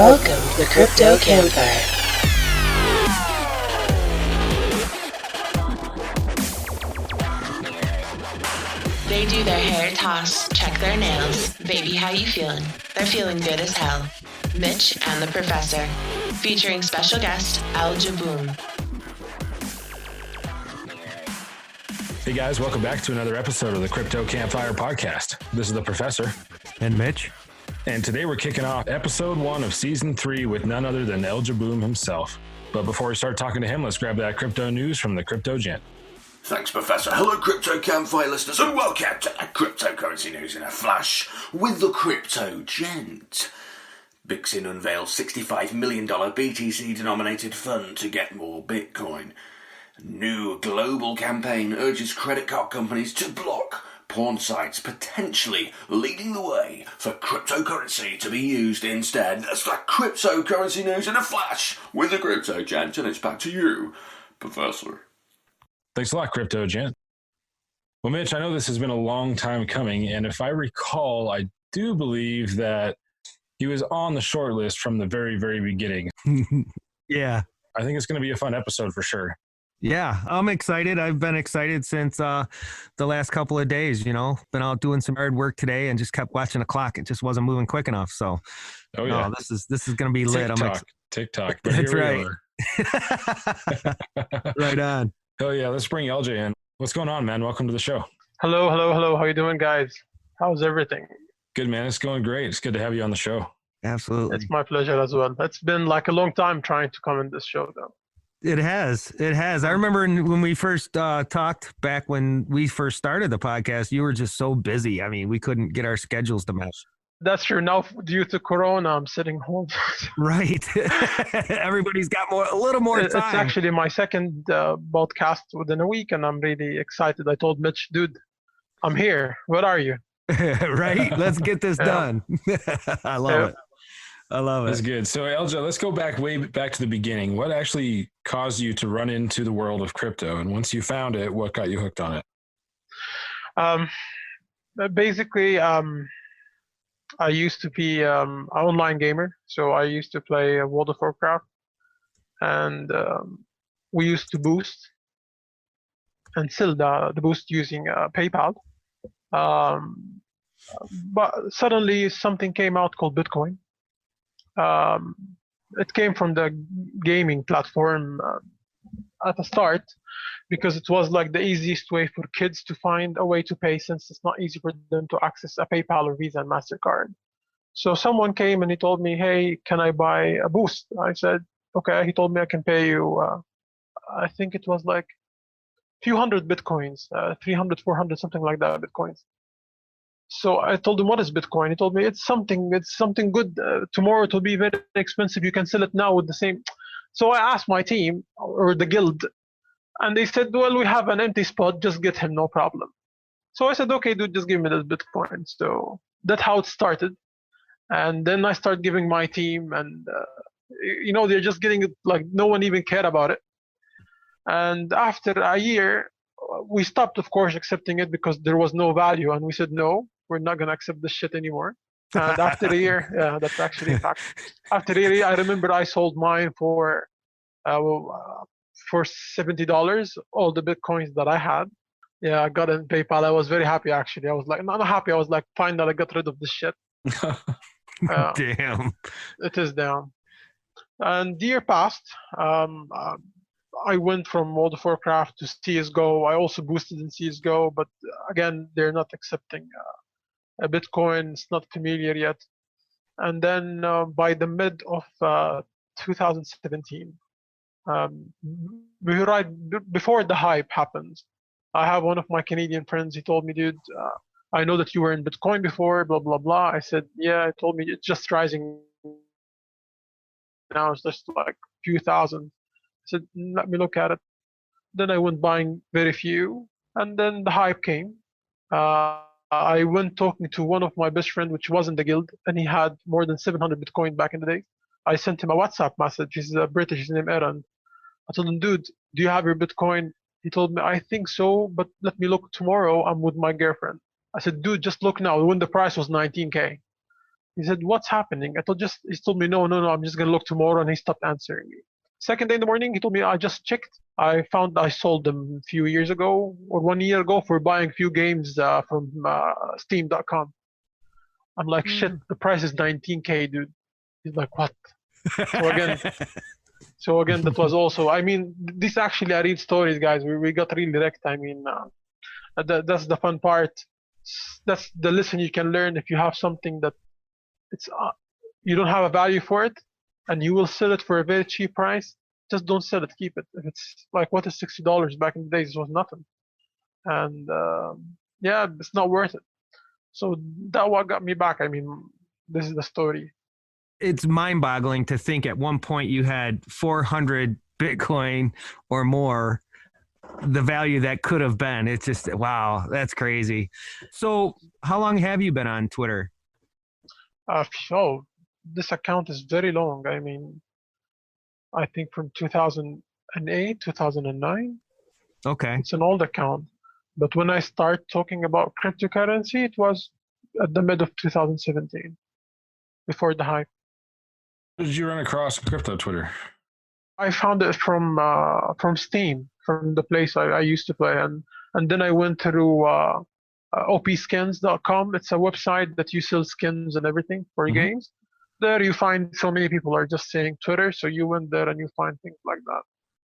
Welcome to the Crypto Campfire. They do their hair toss, check their nails. Baby, how you feeling? They're feeling good as hell. Mitch and the Professor, featuring special guest Al Jaboom. Hey guys, welcome back to another episode of the Crypto Campfire podcast. This is the Professor. And Mitch. And today we're kicking off episode 1 of season 3 with none other than El Jaboom himself. But before we start talking to him, let's grab that crypto news from the Crypto Gent. Thanks, Professor. Hello, Crypto Campfire listeners, and welcome to cryptocurrency news in a flash with the Crypto Gent. Bixin unveils $65 million BTC-denominated fund to get more Bitcoin. New global campaign urges credit card companies to block porn sites, potentially leading the way for cryptocurrency to be used instead. That's like cryptocurrency news in a flash with the Crypto Gent, and it's back to you, Professor. Thanks a lot, Crypto Gent. Well, Mitch, I know this has been a long time coming, and if I recall, I do believe that he was on the short list from the very, very beginning. Yeah. I think it's going to be a fun episode for sure. Yeah, I'm excited. I've been excited since the last couple of days, you know. Been out doing some hard work today and just kept watching the clock. It just wasn't moving quick enough. So, oh yeah, no, this is going to be lit. TikTok. That's right. Right on. Oh yeah, let's bring LJ in. What's going on, man? Welcome to the show. Hello. How you doing, guys? How's everything? Good, man. It's going great. It's good to have you on the show. Absolutely. It's my pleasure as well. It's been like a long time trying to come in this show, though. It has. I remember when we first talked back when we first started the podcast, you were just so busy. I mean, we couldn't get our schedules to match. That's true. Now, due to Corona, I'm sitting home. Right. Everybody's got a little more time. It's actually my second podcast within a week, and I'm really excited. I told Mitch, dude, I'm here. Where are you? Right? Let's get this done. I love it. That's good. So, LJ, let's go way back to the beginning. What actually caused you to run into the world of crypto? And once you found it, what got you hooked on it? Basically, I used to be an online gamer. So I used to play World of Warcraft. And we used to boost and sell the boost using PayPal. But suddenly something came out called Bitcoin. It came from the gaming platform at the start because it was like the easiest way for kids to find a way to pay since it's not easy for them to access a PayPal or Visa and MasterCard. So someone came and he told me, hey, can I buy a boost? I said, okay. He told me I can pay you, I think it was like a few hundred Bitcoins, 300, 400, something like that Bitcoins. So I told him, what is Bitcoin? He told me, it's something good. Tomorrow it will be very expensive. You can sell it now with the same. So I asked my team or the guild, and they said, well, we have an empty spot. Just get him, no problem. So I said, okay, dude, just give me this Bitcoin. So that's how it started. And then I started giving my team, and, they're just getting it like no one even cared about it. And after a year, we stopped, of course, accepting it because there was no value. And we said, no, we're not going to accept this shit anymore. And after a year, that's actually a fact. After a year, I remember I sold mine for $70, all the Bitcoins that I had. Yeah, I got it in PayPal. I was very happy, actually. I was like, not happy. I was like, fine that I got rid of this shit. Damn. It is down. And the year passed. I went from World of Warcraft to CSGO. I also boosted in CSGO, but again, they're not accepting a Bitcoin. It's not familiar yet. And then by the mid of 2017, right before the hype happened, I have one of my Canadian friends. He told me, dude, I know that you were in Bitcoin before, blah, blah, blah. I said, yeah. He told me it's just rising now. It's just like a few thousand. I said, let me look at it. Then I went buying very few, and then the hype came. I went talking to one of my best friends, which was in the guild, and he had more than 700 Bitcoin back in the day. I sent him a WhatsApp message. He's British, his name Aaron. I told him, dude, do you have your Bitcoin? He told me, I think so, but let me look tomorrow. I'm with my girlfriend. I said, dude, just look now. When the price was 19K. He said, "What's happening?" He told me, no, I'm just gonna look tomorrow, and he stopped answering me. Second day in the morning, he told me, "I just checked. I found I sold them a few years ago or 1 year ago for buying few games from Steam.com." I'm like, "Shit, the price is 19K, dude." He's like, "What?" So again, that was also. I mean, this actually are real stories, guys. We got really wrecked. I mean, that's the fun part. That's the lesson you can learn if you have something that it's you don't have a value for it, and you will sell it for a very cheap price. Just don't sell it, keep it. If it's like, what is $60 back in the days? It was nothing, and yeah, it's not worth it. So that what got me back. I mean, this is the story. It's mind-boggling to think at one point you had 400 Bitcoin or more, the value that could have been. It's just, wow, that's crazy. So how long have you been on Twitter? So this account is very long. I mean, I think from 2008, 2009. Okay. It's an old account. But when I start talking about cryptocurrency, it was at the mid of 2017, before the hype. How did you run across crypto Twitter? I found it from Steam, from the place I used to play, and then I went through opskins.com. It's a website that you sell skins and everything for games. There you find so many people are just saying Twitter, so you went there and you find things like that.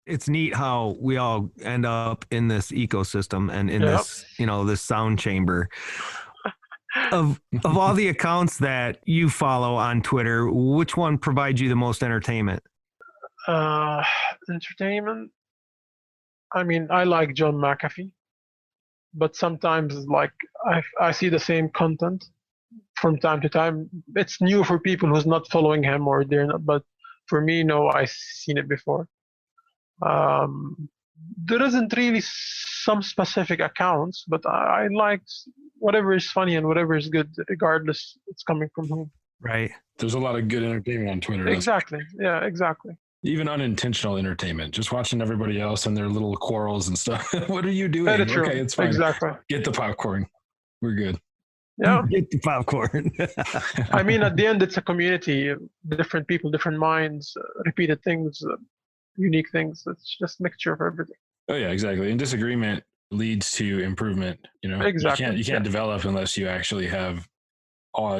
It's neat how we all end up in this ecosystem and in this, this sound chamber. Of all the accounts that you follow on Twitter, which one provides you the most entertainment? Entertainment. I mean, I like John McAfee, but sometimes like I see the same content from time to time. It's new for people who's not following him or they're not, but for me, no, I've seen it before. There isn't really some specific accounts, but I like whatever is funny and whatever is good, regardless it's coming from whom. Right. There's a lot of good entertainment on Twitter. Exactly. Yeah, exactly. Even unintentional entertainment, just watching everybody else and their little quarrels and stuff. What are you doing? Very true. Okay, it's fine. Exactly. Get the popcorn. We're good. Yeah. Get the popcorn. I mean, at the end, it's a community, different people, different minds, repeated things, unique things. It's just a mixture of everything. Oh yeah, exactly. And disagreement leads to improvement. Exactly. You can't develop unless you actually have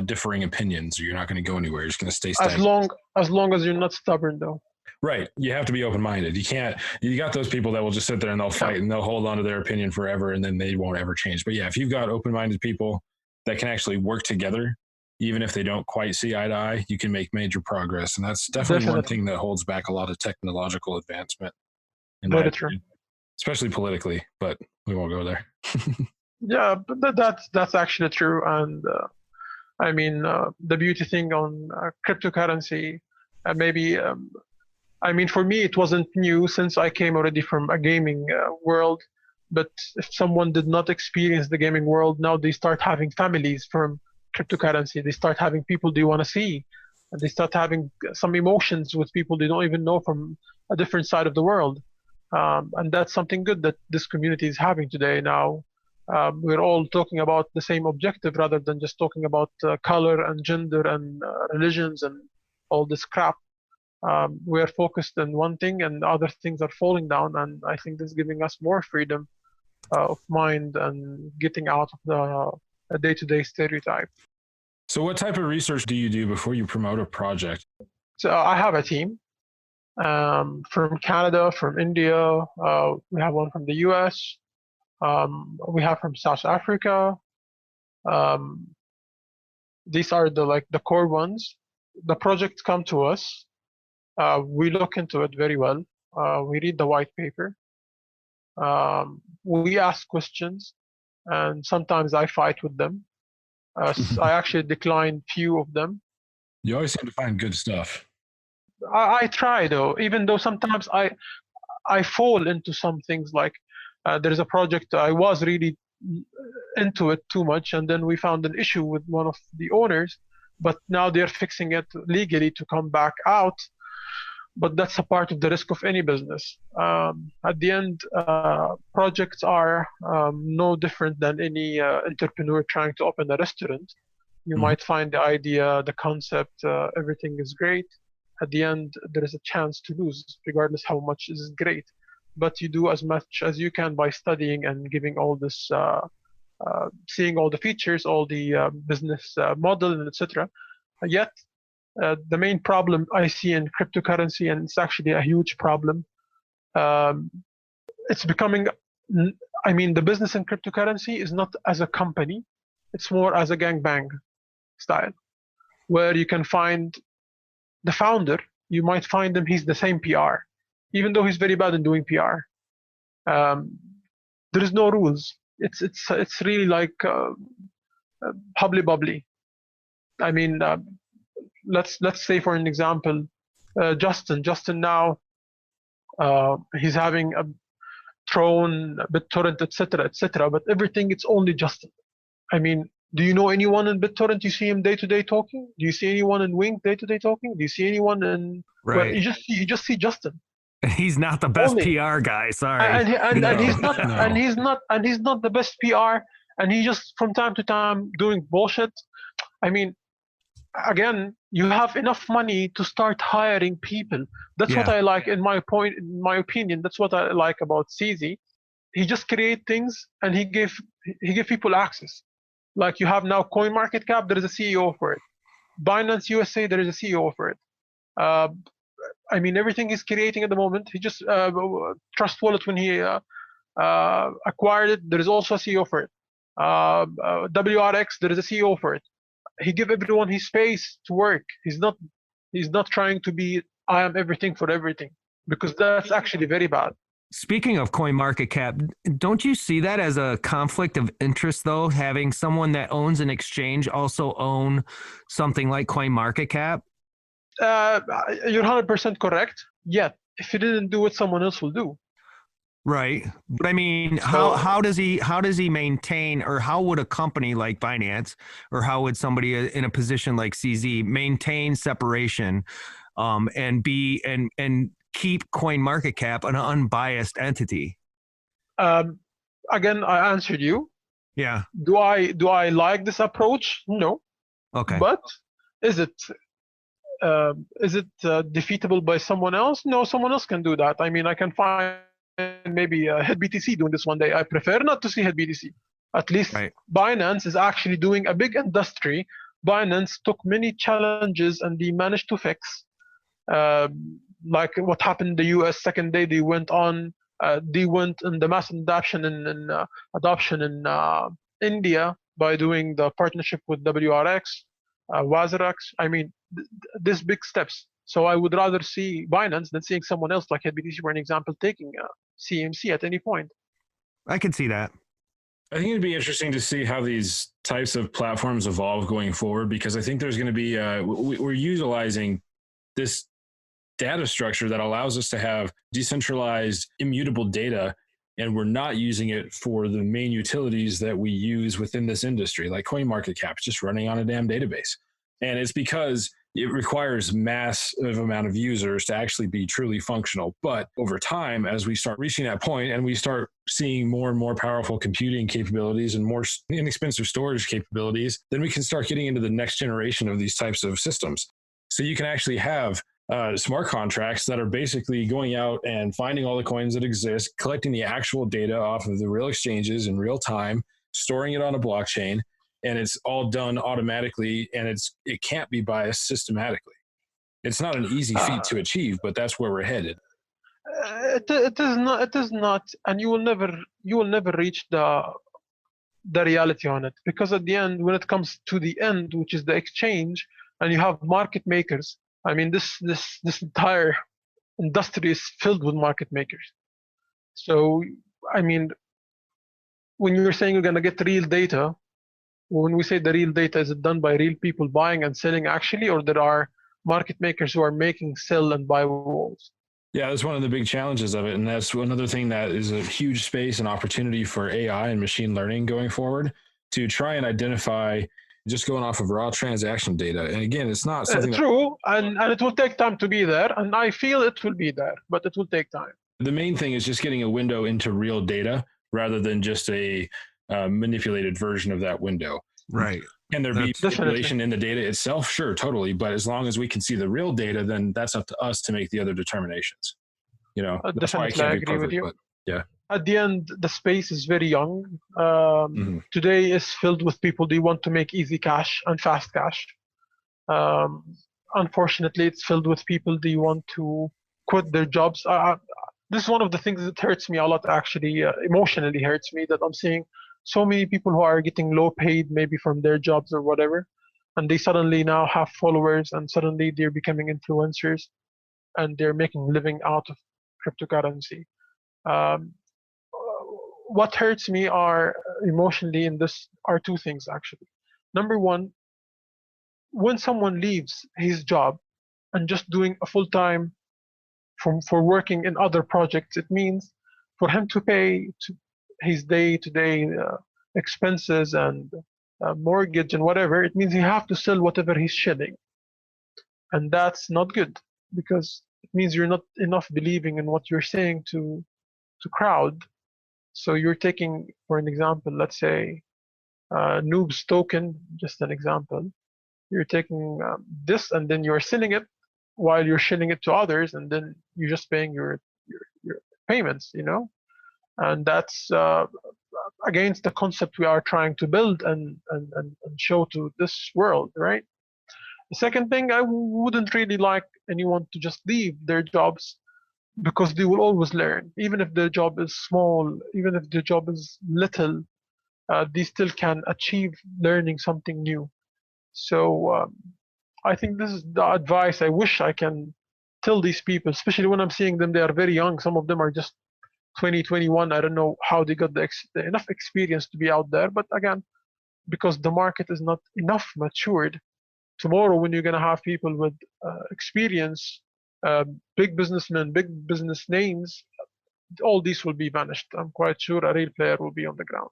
differing opinions, or you're not going to go anywhere. You're just going to stay stagnant. As long as you're not stubborn, though. Right. You have to be open-minded. You got those people that will just sit there and they'll fight and they'll hold on to their opinion forever, and then they won't ever change. But yeah, if you've got open-minded people that can actually work together, even if they don't quite see eye to eye, you can make major progress. And that's definitely one thing that holds back a lot of technological advancement. Very true. Especially politically, but we won't go there. Yeah, but that's actually true. And I mean, the beauty thing on cryptocurrency, maybe, I mean, for me, it wasn't new since I came already from a gaming world. But if someone did not experience the gaming world, now they start having families from cryptocurrency. They start having people they want to see. And they start having some emotions with people they don't even know from a different side of the world. And that's something good that this community is having today now. We're all talking about the same objective rather than just talking about color and gender and religions and all this crap. We're focused on one thing and other things are falling down. And I think this is giving us more freedom of mind and getting out of the day-to-day stereotype. So what type of research do you do before you promote a project? So I have a team from Canada, from India. We have one from the US. We have from South Africa. These are the core ones. The projects come to us. We look into it very well. We read the white paper. We ask questions, and sometimes I fight with them. I actually decline few of them. You always seem to find good stuff. I try though, even though sometimes I fall into some things like there's a project I was really into it too much, and then we found an issue with one of the owners, but now they're fixing it legally to come back out. But that's a part of the risk of any business. At the end, projects are no different than any entrepreneur trying to open a restaurant. You Mhm. might find the idea, the concept, everything is great. At the end, there is a chance to lose, regardless how much is great. But you do as much as you can by studying and giving all this, seeing all the features, all the business model, and etc. Yet, the main problem I see in cryptocurrency, and it's actually a huge problem, um, it's becoming. I mean, the business in cryptocurrency is not as a company; it's more as a gangbang style, where you can find the founder. You might find him; he's the same PR, even though he's very bad in doing PR. There is no rules. It's really like hubbly bubbly. I mean, let's say for an example, Justin. Justin now he's having a Tron, BitTorrent, etc., etc. But everything it's only Justin. I mean, do you know anyone in BitTorrent? You see him day to day talking? Do you see anyone in Wink day to day talking? Do you see anyone in? Well, Right. you just see Justin. He's not the best Only. PR guy. Sorry. And he's not No. and he's not the best PR, and he just from time to time doing bullshit. I mean, again, you have enough money to start hiring people. That's what Yeah. I like in my opinion. That's what I like about CZ. He just create things and he give people access. Like you have now CoinMarketCap, there is a CEO for it. Binance USA, there is a CEO for it. I mean, everything he's creating at the moment. He just Trust Wallet when he acquired it, there is also a CEO for it. WRX, there is a CEO for it. He give everyone his space to work. He's not trying to be I am everything for everything, because that's actually very bad. Speaking of CoinMarketCap, don't you see that as a conflict of interest, though, having someone that owns an exchange also own something like CoinMarketCap? You're 100% correct. Yet, if he didn't do it, someone else will do. Right. But I mean, So- how does he maintain, or how would a company like Binance, or how would somebody in a position like CZ maintain separation, and keep CoinMarketCap an unbiased entity? Again, I answered you. Yeah. Do I like this approach? No. Okay. But is it defeatable by someone else? No, someone else can do that. I mean, I can find maybe Head BTC doing this one day. I prefer not to see Head BTC. At least Right. Binance is actually doing a big industry. Binance took many challenges and they managed to fix. Like what happened in the US second day, they went in the mass adoption in India by doing the partnership with WRX, WazirX. I mean, these big steps. So I would rather see Binance than seeing someone else like HBTC, for an example, taking CMC at any point. I can see that. I think it'd be interesting to see how these types of platforms evolve going forward, because I think there's going to be, we're utilizing this data structure that allows us to have decentralized, immutable data, and we're not using it for the main utilities that we use within this industry, like CoinMarketCap, it's just running on a damn database. And it's because it requires massive amount of users to actually be truly functional. But over time, as we start reaching that point and we start seeing more and more powerful computing capabilities and more inexpensive storage capabilities, then we can start getting into the next generation of these types of systems. So you can actually have smart contracts that are basically going out and finding all the coins that exist, collecting the actual data off of the real exchanges in real time, storing it on a blockchain, and it's all done automatically, and it can't be biased systematically. It's not an easy feat to achieve, but that's where we're headed. It is not, and you will never reach the reality on it, because at the end, when it comes to the end, which is the exchange, and you have market makers. I mean, this entire industry is filled with market makers. So, I mean, when you're saying you're gonna get real data, when we say the real data, is it done by real people buying and selling actually, or there are market makers who are making sell and buy walls? Yeah, that's one of the big challenges of it. And that's another thing that is a huge space and opportunity for AI and machine learning going forward, to try and identify just going off of raw transaction data. And again, it's not something true, and it will take time to be there. And I feel it will be there, but it will take time. The main thing is just getting a window into real data rather than just a manipulated version of that window. Right. Can there be Definitely. manipulation in the data itself? Sure, totally. But as long as we can see the real data, then that's up to us to make the other determinations. That's why I Definitely, can't I be agree with perfect. you. But yeah. At the end, the space is very young. Mhm. Today is filled with people who want to make easy cash and fast cash. Um, Unfortunately, it's filled with people who want to quit their jobs. This is one of the things that hurts me a lot, actually, emotionally hurts me, that I'm seeing so many people who are getting low paid, maybe from their jobs or whatever, and they suddenly now have followers, and suddenly they're becoming influencers, and they're making a living out of cryptocurrency. Um, what hurts me are emotionally in this are two things, actually. Number one, when someone leaves his job and just doing a full time for working in other projects, it means for him to pay his day to day expenses and mortgage and whatever, it means he have to sell whatever he's shedding, and that's not good, because it means you're not enough believing in what you're saying to crowd. So you're taking, for an example, let's say Noob's token, just an example. You're taking this and then you're selling it while you're selling it to others, and then you're just paying your payments, and that's against the concept we are trying to build and show to this world, right? The second thing, I wouldn't really like anyone to just leave their jobs, because they will always learn, even if their job is small, even if their job is little, they still can achieve learning something new. So I think this is the advice I wish I can tell these people, especially when I'm seeing them. They are very young. Some of them are just 20, 21. I don't know how they got enough experience to be out there. But again, because the market is not enough matured, tomorrow when you're going to have people with experience, big businessmen, big business names, all these will be vanished. I'm quite sure a real player will be on the ground.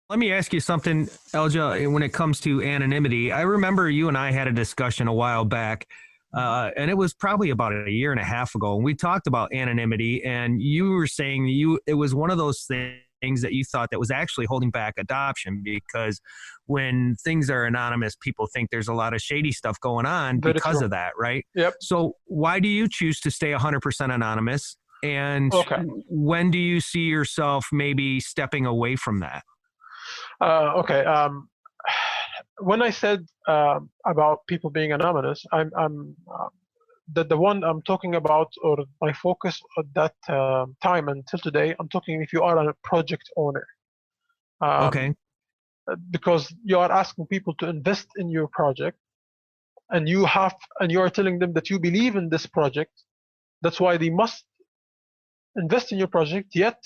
Let me ask you something, Elja, when it comes to anonymity. I remember you and I had a discussion a while back, and it was probably about a year and a half ago, and we talked about anonymity, and you were saying it was one of those things that you thought that was actually holding back adoption, because when things are anonymous, people think there's a lot of shady stuff going on because of that, right? Yep. So why do you choose to stay 100% anonymous? And Okay. when do you see yourself maybe stepping away from that? Okay. When I said about people being anonymous, I'm the one I'm talking about, or my focus at that time until today, I'm talking if you are a project owner. Okay. Because you are asking people to invest in your project, and you are telling them that you believe in this project. That's why they must invest in your project. Yet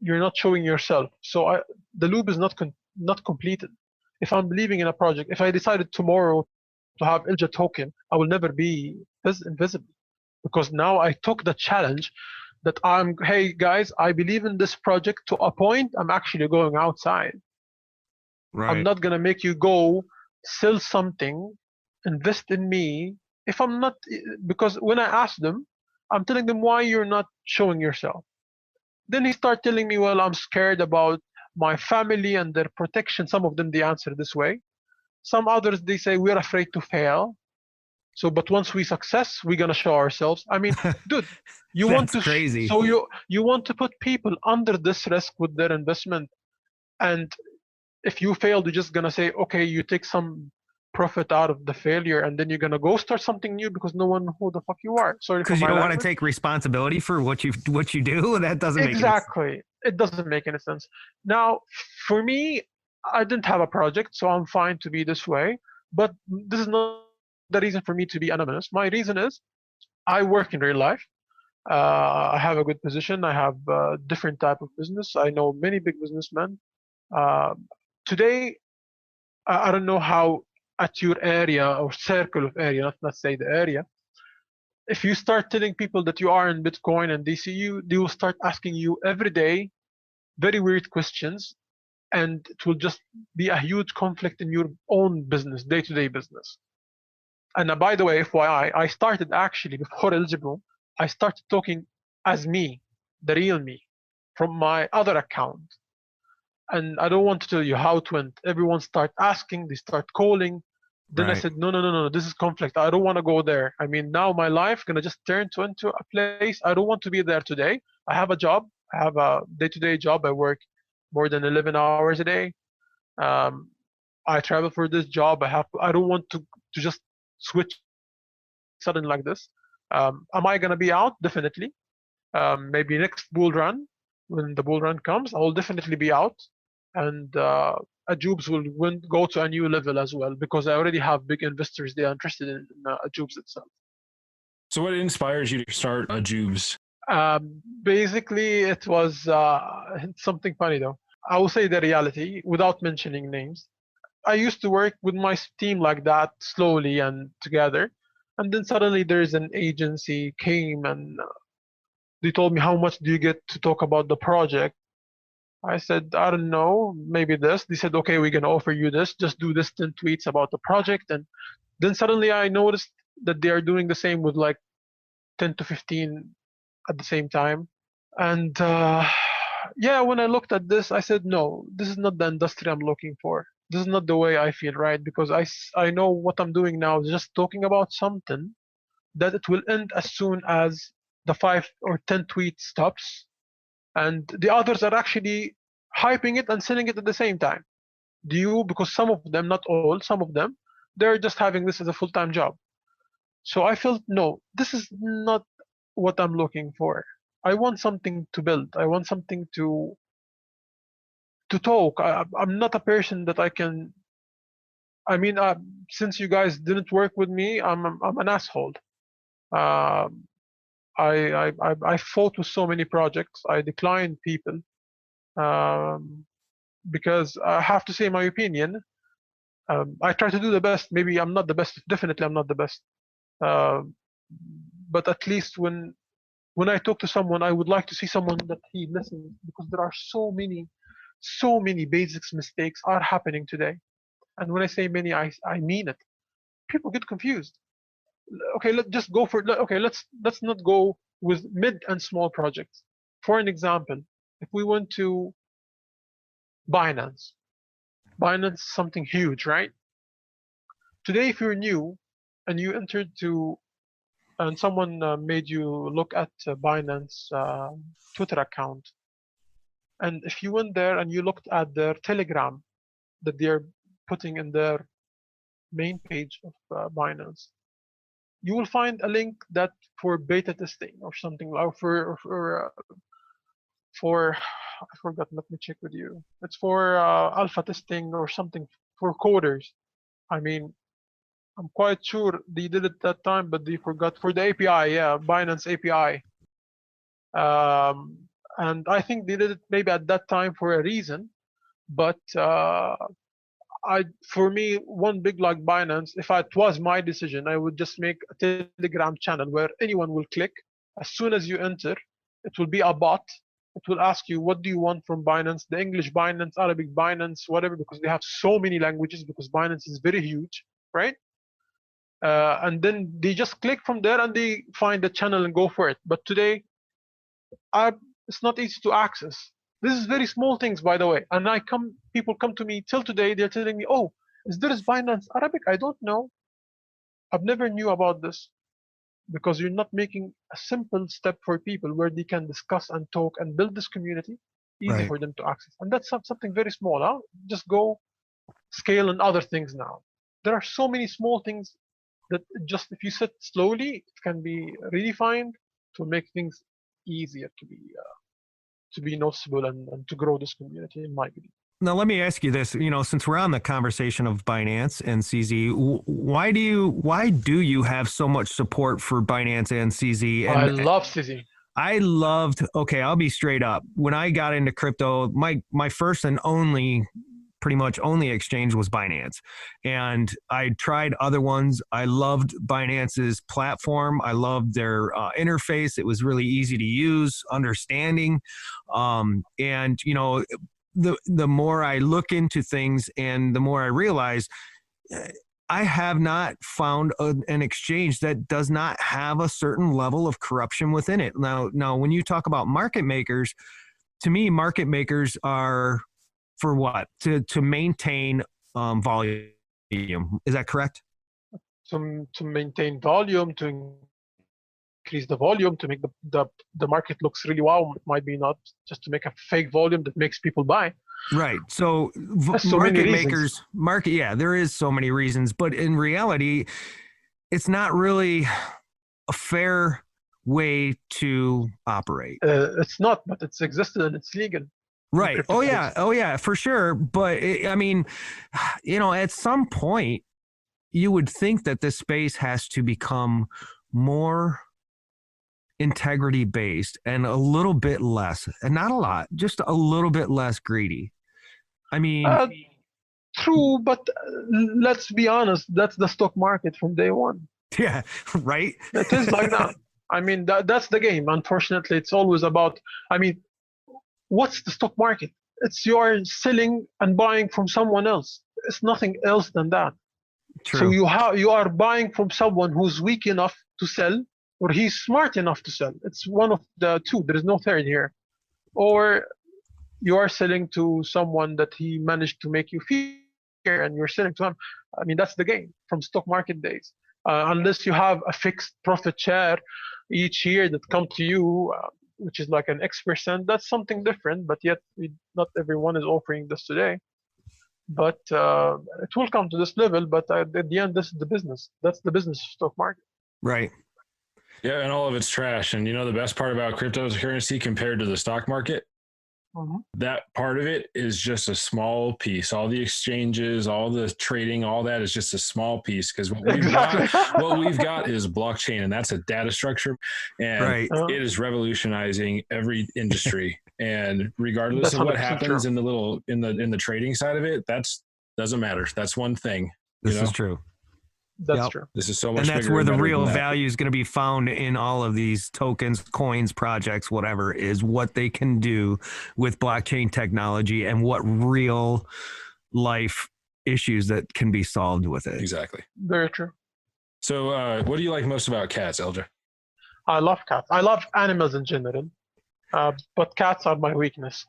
you're not showing yourself. So the loop is not completed. If I'm believing in a project, if I decided tomorrow to have Ilja token, I will never be invisible, because now I took the challenge that hey guys, I believe in this project to a point I'm actually going outside. Right. I'm not gonna make you go sell something, invest in me if I'm not, because when I ask them, I'm telling them why you're not showing yourself. Then he start telling me, well, I'm scared about my family and their protection. Some of them, they answer this way. Some others, they say, we're afraid to fail. So, but once we success, we're going to show ourselves. I mean, dude, you want to, crazy. so you want to put people under this risk with their investment. And if you fail, you're just going to say, okay, you take some profit out of the failure, and then you're going to go start something new because no one knows who the fuck you are. Sorry, because you don't want to take responsibility for what you do. That doesn't make exactly. It doesn't make any sense. Now, for me, I didn't have a project, so I'm fine to be this way. But this is not the reason for me to be anonymous. My reason is I work in real life. I have a good position. I have a different type of business. I know many big businessmen. Today, I don't know how at your area or circle of area, let's say the area, if you start telling people that you are in Bitcoin and they see you, they will start asking you every day very weird questions, and it will just be a huge conflict in your own business, day-to-day business. And by the way, FYI, I started actually before eligible, I started talking as me, the real me, from my other account. And I don't want to tell you how it went. Everyone start asking, they start calling. Then I Right. said, no, this is conflict. I don't want to go there. I mean, now my life gonna just turn into a place. I don't want to be there today. I have a job. I have a day-to-day job. I work more than 11 hours a day. Um, I travel for this job. I don't want to just switch sudden like this. Am I gonna be out? Definitely. Maybe next bull run, when the bull run comes, I will definitely be out, and Ajubs will go to a new level as well because I already have big investors. They are interested in Ajubs itself. So what inspires you to start a Jubes? Basically, it was something funny though. I will say the reality without mentioning names. I used to work with my team like that slowly and together, and then suddenly there's an agency came and they told me, how much do you get to talk about the project? I said, I don't know, maybe this. They said, okay, we're gonna offer you this. Just do this 10 tweets about the project. And then suddenly I noticed that they are doing the same with like 10 to 15 at the same time. And yeah, when I looked at this, I said, no, this is not the industry I'm looking for. This is not the way I feel, right? Because I know what I'm doing now is just talking about something that it will end as soon as the 5 or 10 tweets stops, and the others are actually hyping it and selling it at the same time. Because some of them, not all, some of them, they're just having this as a full-time job. So I felt, no, this is not what I'm looking for. I want something to build. I want something to talk. I'm not a person that I can. I mean, since you guys didn't work with me, I'm an asshole. Um, I fought with so many projects. I declined people um, because I have to say my opinion. I try to do the best. Maybe I'm not the best. Definitely, I'm not the best. Um but at least when I talk to someone, I would like to see someone that he listens because there are so many basics mistakes are happening today. And when I say many, I mean it. People get confused. Okay, let's just go for. Okay, let's not go with mid and small projects. For an example, if we went to Binance, Binance is something huge, right? Today, if you're new and you entered to and someone made you look at Binance Twitter account, and if you went there and you looked at their Telegram that they're putting in their main page of Binance, you will find a link that for beta testing or something, or for I forgot. Let me check with you. It's for alpha testing or something for coders. I mean, I'm quite sure they did it that time, but they forgot for the API. Yeah, Binance API. And I think they did it maybe at that time for a reason. But for me, one big like Binance, if it was my decision, I would just make a Telegram channel where anyone will click. As soon as you enter, it will be a bot. It will ask you, what do you want from Binance? The English Binance, Arabic Binance, whatever, because they have so many languages, because Binance is very huge, right? And then they just click from there and they find the channel and go for it. But today, it's not easy to access. This is very small things, by the way. And people come to me till today. They're telling me, "Oh, is there Binance Arabic? I don't know. I've never knew about this." Because you're not making a simple step for people where they can discuss and talk and build this community easy Right. for them to access. And that's something very small. Huh? Just go scale and other things now. There are so many small things that just if you sit slowly, it can be redefined to make things easier to be noticeable and to grow this community, in my belief. Now, let me ask you this. Since we're on the conversation of Binance and CZ, why do you have so much support for Binance and CZ? I And love CZ. okay, I'll be straight up. When I got into crypto, my first and pretty much only exchange was Binance. And I tried other ones. I loved Binance's platform. I loved their interface. It was really easy to use, understanding. And the more I look into things and the more I realize I have not found an exchange that does not have a certain level of corruption within it. Now, when you talk about market makers, to me, market makers are for what? To maintain volume. Is that correct? To maintain volume, to increase the volume, to make the market looks really wow. It might be not just to make a fake volume that makes people buy. Right. So so many market reasons. makers, yeah, there is so many reasons, but in reality, it's not really a fair way to operate. It's not, but it's existed and it's legal. Right. Oh yeah, for sure. But I mean, at some point, you would think that this space has to become more integrity based and a little bit less, and not a lot, just a little bit less greedy. I mean, true, but let's be honest, that's the stock market from day one. Yeah, right. It is like that. I mean, that's the game. Unfortunately, it's always about, I mean, what's the stock market? It's you are selling and buying from someone else. It's nothing else than that. True. So you are buying from someone who's weak enough to sell, or he's smart enough to sell. It's one of the two. There is no third here. Or you are selling to someone that he managed to make you fear, and you're selling to him. I mean, that's the game from stock market days. Unless you have a fixed profit share each year that come to you, which is like an X%, that's something different. But yet, not everyone is offering this today. But it will come to this level. But at the end, this is the business. That's the business of stock market. Right. Yeah, and all of it's trash. And the best part about cryptocurrency compared to the stock market? That part of it is just a small piece. All the exchanges, all the trading, all that is just a small piece, because what we've got is blockchain, and that's a data structure, and it is revolutionizing every industry. And regardless of what happens in the trading side of it, that's doesn't matter. That's one thing. This is true. That's true. This is so much, and that's where the real value is going to be found in all of these tokens, coins, projects, whatever, is what they can do with blockchain technology and what real life issues that can be solved with it. Exactly. Very true. So what do you like most about cats, Elja? I love cats. I love animals in general, but cats are my weakness.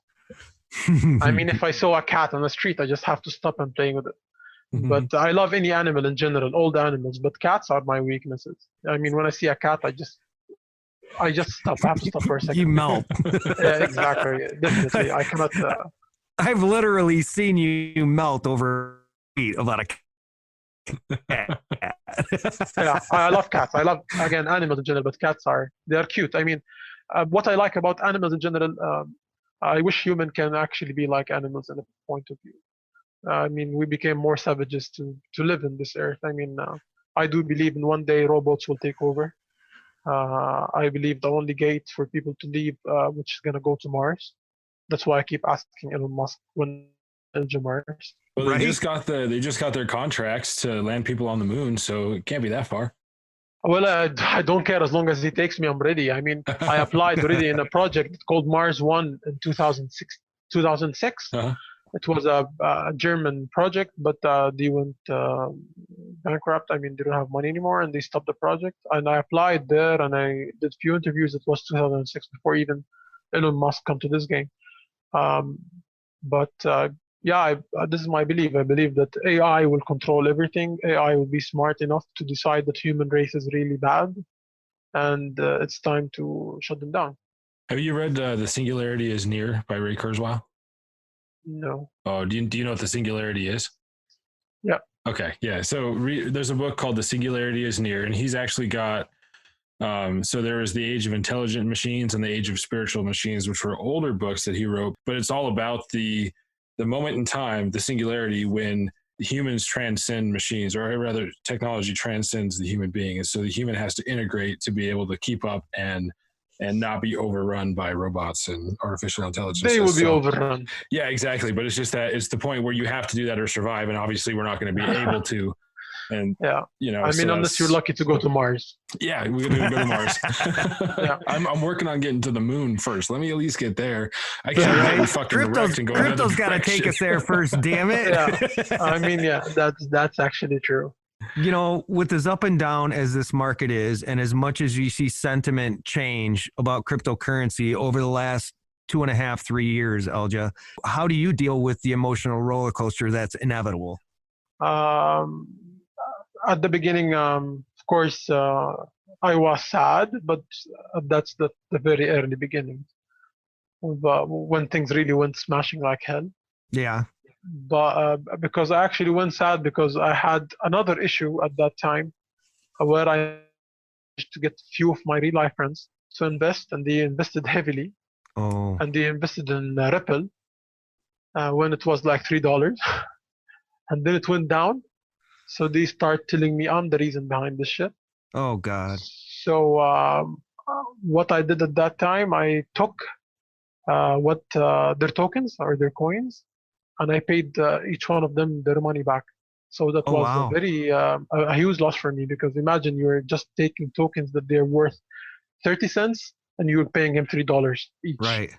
I mean, if I saw a cat on the street, I just have to stop and play with it. But I love any animal in general, all the animals, but cats are my weaknesses. I mean, when I see a cat, I just stop. I have to stop for a second. You melt. Yeah, exactly. Definitely. I cannot. I've literally seen you melt over about a cat. Yeah, I love cats. I love, again, animals in general, but cats they're cute. I mean, what I like about animals in general, I wish humans can actually be like animals in a point of view. I mean, we became more savages to live in this earth. I mean, I do believe in one day robots will take over. I believe the only gate for people to leave, which is going to go to Mars. That's why I keep asking Elon Musk when to Mars. Well, they just got their contracts to land people on the moon, so it can't be that far. Well, I don't care as long as he takes me. I'm ready. I mean, I applied already in a project called Mars One in 2006. 2006. It was a German project, but they went bankrupt. I mean, they don't have money anymore, and they stopped the project. And I applied there, and I did a few interviews. It was 2006 before even Elon Musk come to this game. This is my belief. I believe that AI will control everything. AI will be smart enough to decide that human race is really bad, and it's time to shut them down. Have you read The Singularity is Near by Ray Kurzweil? No. Oh, do you know what the singularity is? Yeah. Okay. Yeah. So there's a book called The Singularity is Near, and he's actually got. So there was The Age of Intelligent Machines and The Age of Spiritual Machines, which were older books that he wrote, but it's all about the moment in time, the singularity, when humans transcend machines, or rather technology transcends the human being. And so the human has to integrate to be able to keep up and not be overrun by robots and artificial intelligence. They will be overrun. Yeah, exactly. But it's just that it's the point where you have to do that or survive. And obviously we're not going to be able to. And, I mean, unless you're lucky to go to Mars. Yeah, we're going to go to Mars. Yeah. I'm working on getting to the moon first. Let me at least get there. I can't fucking Crypto's got to take us there first, damn it. Yeah. I mean, that's actually true. With as up and down as this market is, and as much as you see sentiment change about cryptocurrency over the last 2.5, 3 years, Elja. How do you deal with the emotional roller coaster that's inevitable? At the beginning, of course, I was sad, but that's the very early beginning of, when things really went smashing like hell. Yeah. But because I actually went sad because I had another issue at that time where I managed to get a few of my real life friends to invest, and they invested heavily, Oh. and they invested in Ripple when it was like $3, and then it went down. So they start telling me I'm the reason behind this shit. Oh God. So what I did at that time, I took their tokens or their coins, and I paid each one of them their money back. So that Oh, was wow. a very a huge loss for me, because imagine you're just taking tokens that they're worth 30 cents and you're paying him $3 each. Right.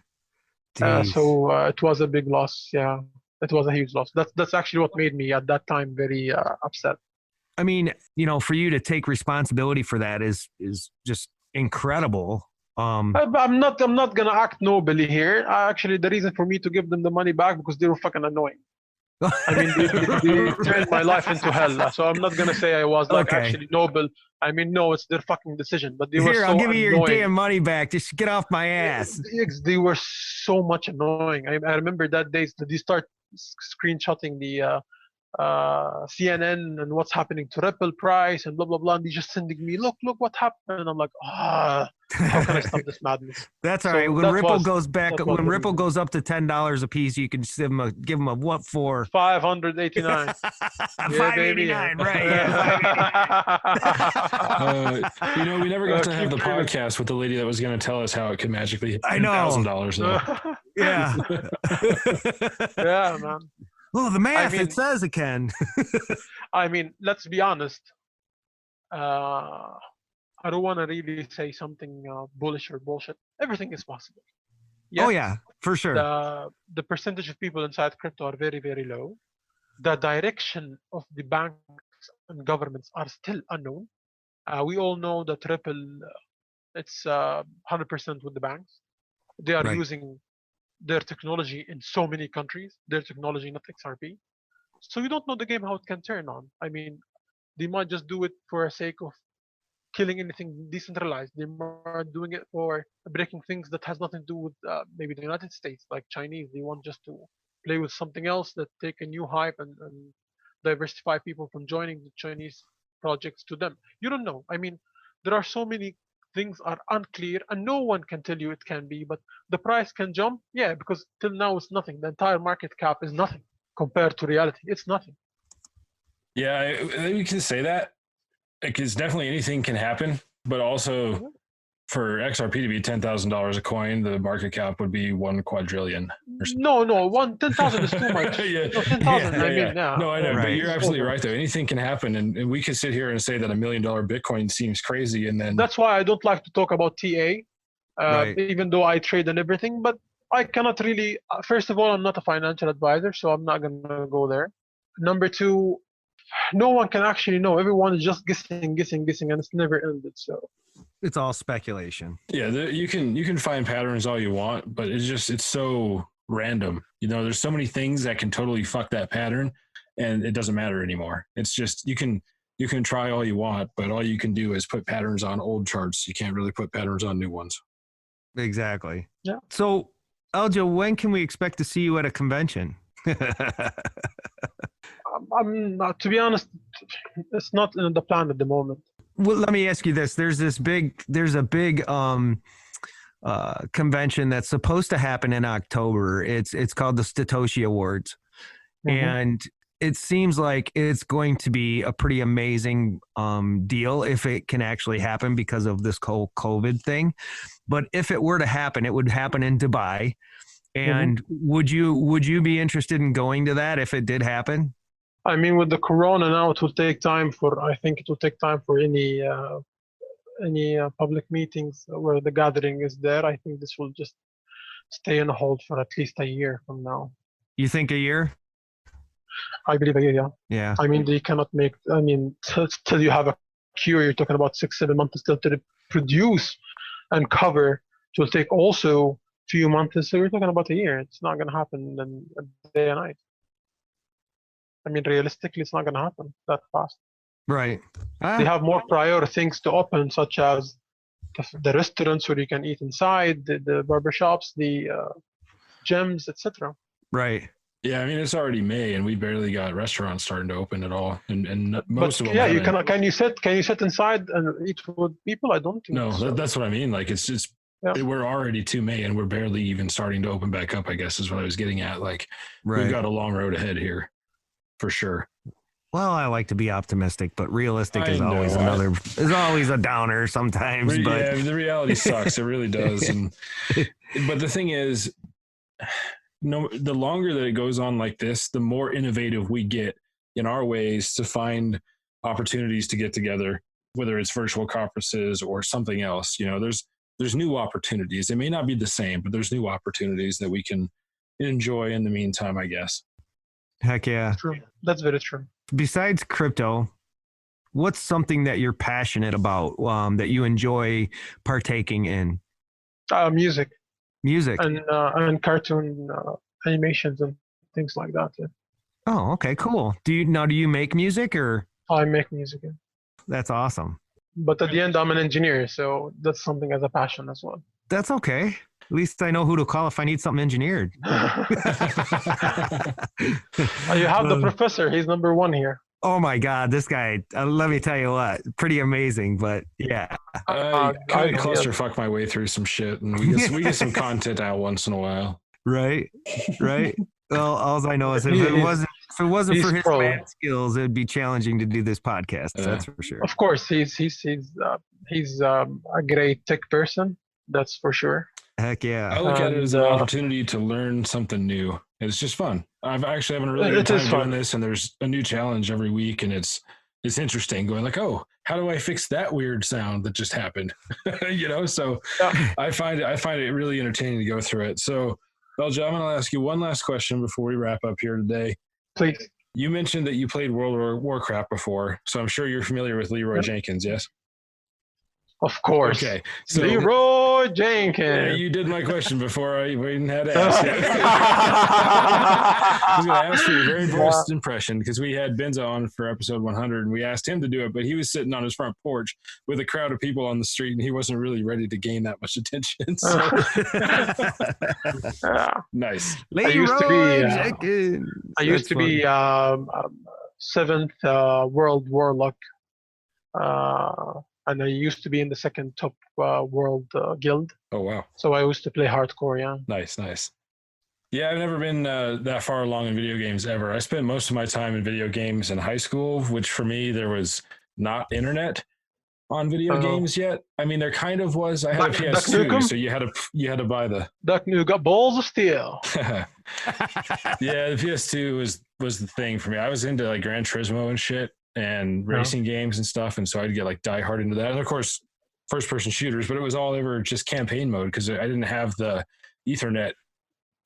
Jeez. So it was a big loss. Yeah, it was a huge loss. That's actually what made me at that time very upset. I mean, for you to take responsibility for that is just incredible. I'm not gonna act nobly here. Actually, the reason for me to give them the money back because they were fucking annoying. I mean, they turned my life into hell. So I'm not gonna say I was actually noble. I mean, no, it's their fucking decision. But they were so I'll give you your annoying. damn money back. Just get off my ass. They were so much annoying. I remember that day they start screenshotting the CNN and what's happening to Ripple price and blah blah blah. And they just sending me, look what happened. And I'm like, how can I stop this madness? That's all right. When Ripple goes back, when Ripple goes up to $10 a piece, you can give them a what for? 589. $589, right? Yeah. We never got to have the podcast with the lady that was going to tell us how it could magically hit $10,000. Yeah. Yeah, man. Oh, the math, it says it can. I mean, let's be honest. I don't want to really say something bullish or bullshit. Everything is possible. Yes, oh, yeah, for sure. The percentage of people inside crypto are very, very low. The direction of the banks and governments are still unknown. We all know that Ripple, it's 100% with the banks. They are using their technology in so many countries, their technology, not XRP. So you don't know the game how it can turn on. I mean, they might just do it for the sake of killing anything decentralized. They might doing it for breaking things that has nothing to do with maybe the United States, like Chinese. They want just to play with something else that take a new hype and diversify people from joining the Chinese projects to them. You don't know. I mean, there are so many things are unclear and no one can tell you it can be, but the price can jump. Yeah, because till now it's nothing. The entire market cap is nothing compared to reality. It's nothing. Yeah, we can say that, because definitely anything can happen, but also for XRP to be $10,000 a coin, the market cap would be 1 quadrillion. No, 10,000 is too much. Yeah. No, 10,000. Yeah. I mean, yeah. No, I know, Right. but you're absolutely right though. Anything can happen, and we could sit here and say that $1 million Bitcoin seems crazy, and then that's why I don't like to talk about TA, even though I trade and everything. But I cannot really. First of all, I'm not a financial advisor, so I'm not gonna go there. Number two, no one can actually know. Everyone is just guessing, and it's never ended. So it's all speculation. Yeah, you can find patterns all you want, but it's so random. There's so many things that can totally fuck that pattern, and it doesn't matter anymore. It's just you can try all you want, but all you can do is put patterns on old charts. You can't really put patterns on new ones. Exactly. Yeah. So, Elja, when can we expect to see you at a convention? To be honest, it's not in the plan at the moment. Well, let me ask you this. There's a big convention that's supposed to happen in October. It's called the Satoshi Awards. Mm-hmm. And it seems like it's going to be a pretty amazing deal if it can actually happen because of this whole COVID thing. But if it were to happen, it would happen in Dubai. And would you be interested in going to that if it did happen? I mean, with the corona now, it will take time for. I think it will take time for any public meetings where the gathering is there. I think this will just stay on hold for at least a year from now. You think a year? I believe a year. Yeah. Yeah. I mean, they cannot make. I mean, till you have a cure, you're talking about 6-7 months still to produce and cover. It will take also few months. So we're talking about a year. It's not going to happen in a day and night. I mean, realistically, it's not going to happen that fast. Right. They have more prior things to open, such as the restaurants where you can eat inside, the barbershops, the gyms, etc. Right. Yeah, I mean it's already May and we barely got restaurants starting to open at all, and most But of them. yeah, you haven't. can you sit inside and eat with people? I don't think No, so. that's what I mean. Like it's Yeah. we're already to May and we're barely even starting to open back up. I guess is what I was getting at. Like we've got a long road ahead here, for sure. Well, I like to be optimistic, but realistic I is always know. is always a downer sometimes. But Yeah, the reality sucks. It really does. And but the thing is, the longer that it goes on like this, the more innovative we get in our ways to find opportunities to get together, whether it's virtual conferences or something else. You know, there's new opportunities. They may not be the same, but there's new opportunities that we can enjoy in the meantime, I guess. Heck yeah. True. That's very true. Besides crypto, what's something that you're passionate about, that you enjoy partaking in? Music Music. and cartoon animations and things like that. Yeah. Oh, okay, cool. Do you make music or? I make music, yeah. That's awesome. But at the end, I'm an engineer, so that's something as a passion as well. That's okay. At least I know who to call if I need something engineered. You have the professor. He's number one here. Oh my God, this guy, let me tell you what, pretty amazing, but yeah. I kind of clusterfuck my way through some shit and we get some content out once in a while. Right. Well, all I know is if it wasn't for his math skills, it'd be challenging to do this podcast. That's for sure. Of course, he's a great tech person. That's for sure. Heck yeah. I look at it as an opportunity to learn something new. It's just fun. I've actually having a really good time doing this, and there's a new challenge every week, and it's interesting going like, oh, how do I fix that weird sound that just happened? You know, so yeah. I find it really entertaining to go through it. So, Belja, I'm going to ask you one last question before we wrap up here today. Please. You mentioned that you played World of Warcraft before, so I'm sure you're familiar with Leroy Jenkins, yes? Of course. Okay. So, Leroy Jenkins. Yeah, you did my question before I even had to ask it. I was going to ask for your very first impression because we had Benza on for episode 100 and we asked him to do it, but he was sitting on his front porch with a crowd of people on the street and he wasn't really ready to gain that much attention. So. Nice. I used to be 7th World Warlock. And I used to be in the 2nd top world guild. Oh, wow. So I used to play hardcore, yeah. Nice. Yeah, I've never been that far along in video games ever. I spent most of my time in video games in high school, which for me, there was not internet on video games yet. I mean, there kind of was. I had a PS2, so you had to buy the... Duck Nukem, balls of steel. Yeah, the PS2 was the thing for me. I was into like Gran Turismo and shit. And racing games and stuff. And so I'd get like die hard into that. And of course, first person shooters, but it was all ever just campaign mode because I didn't have the Ethernet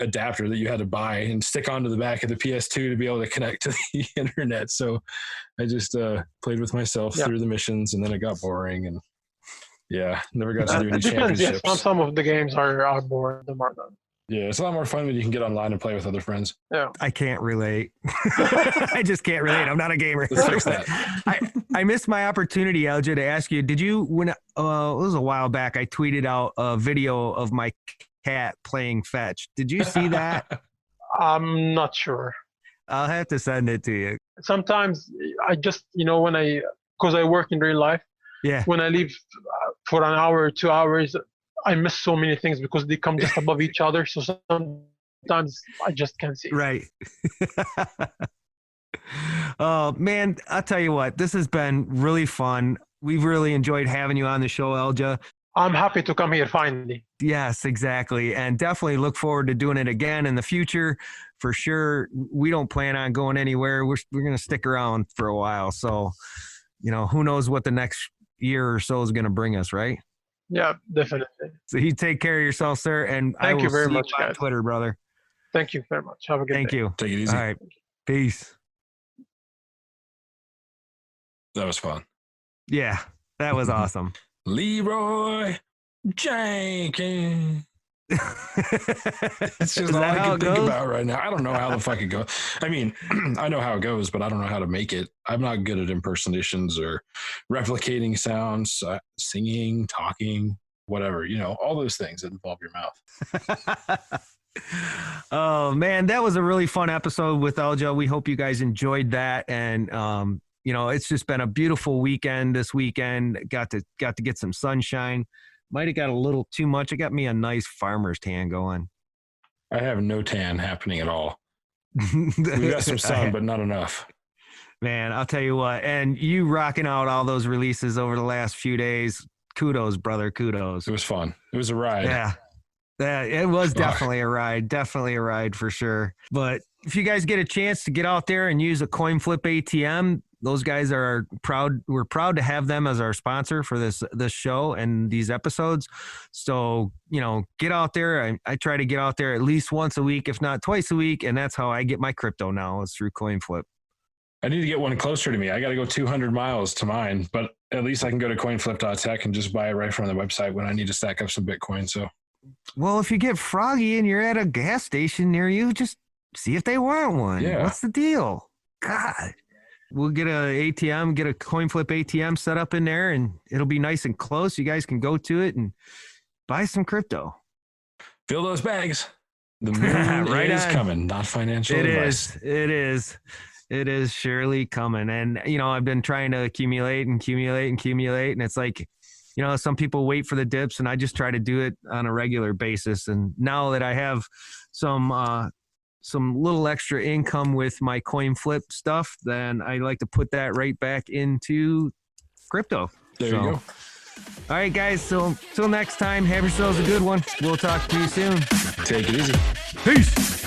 adapter that you had to buy and stick onto the back of the PS2 to be able to connect to the internet. So I just played with myself through the missions and then it got boring and never got to do any championships. Yes. Some of the games are boring. Yeah, it's a lot more fun when you can get online and play with other friends. Yeah, I can't relate. I just can't relate. I'm not a gamer. Let's fix that. I missed my opportunity, Elja, to ask you. Did you when it was a while back? I tweeted out a video of my cat playing fetch. Did you see that? I'm not sure. I'll have to send it to you. Sometimes I just because I work in real life. Yeah. When I leave for an hour or 2 hours. I miss so many things because they come just above each other. So sometimes I just can't see. Right. Oh, man, I'll tell you what, this has been really fun. We've really enjoyed having you on the show, Elja. I'm happy to come here finally. Yes, exactly. And definitely look forward to doing it again in the future. For sure. We don't plan on going anywhere. We're going to stick around for a while. So, who knows what the next year or so is going to bring us, right? Yeah, definitely. So you take care of yourself, sir, and thank you very much, on Twitter, brother. Thank you very much. Have a good day. Thank you. Take it easy. All right. Peace. That was fun. Yeah, that was awesome. Leroy Jenkins. It's just Is all that I how can it think goes? about right now. I don't know how the fuck it goes. I mean, I know how it goes, but I don't know how to make it. I'm not good at impersonations or replicating sounds, singing, talking, whatever, all those things that involve your mouth. Oh man, that was a really fun episode with Eljo. We hope you guys enjoyed that. And it's just been a beautiful weekend this weekend. Got to get some sunshine. Might have got a little too much. It got me a nice farmer's tan going. I have no tan happening at all. We got some sun, but not enough. Man, I'll tell you what. And you rocking out all those releases over the last few days. Kudos, brother. Kudos. It was fun. It was a ride. Yeah. It was definitely a ride for sure. But if you guys get a chance to get out there and use a coin flip ATM, those guys are proud. We're proud to have them as our sponsor for this show and these episodes. So, get out there. I try to get out there at least once a week, if not twice a week. And that's how I get my crypto now, is through coin flip. I need to get one closer to me. I got to go 200 miles to mine, but at least I can go to coinflip.tech and just buy it right from the website when I need to stack up some Bitcoin. So, well, if you get froggy and you're at a gas station near you, just see if they want one. Yeah. What's the deal? God, we'll get a coin flip ATM set up in there, and it'll be nice and close. You guys can go to it and buy some crypto. Fill those bags. The moon Right is on. coming, not financial advice. It is surely coming. And, I've been trying to accumulate. And it's like, some people wait for the dips, and I just try to do it on a regular basis. And now that I have some little extra income with my coin flip stuff, then I like to put that right back into crypto. There you go. All right, guys. So till next time, have yourselves a good one. We'll talk to you soon. Take it easy. Peace.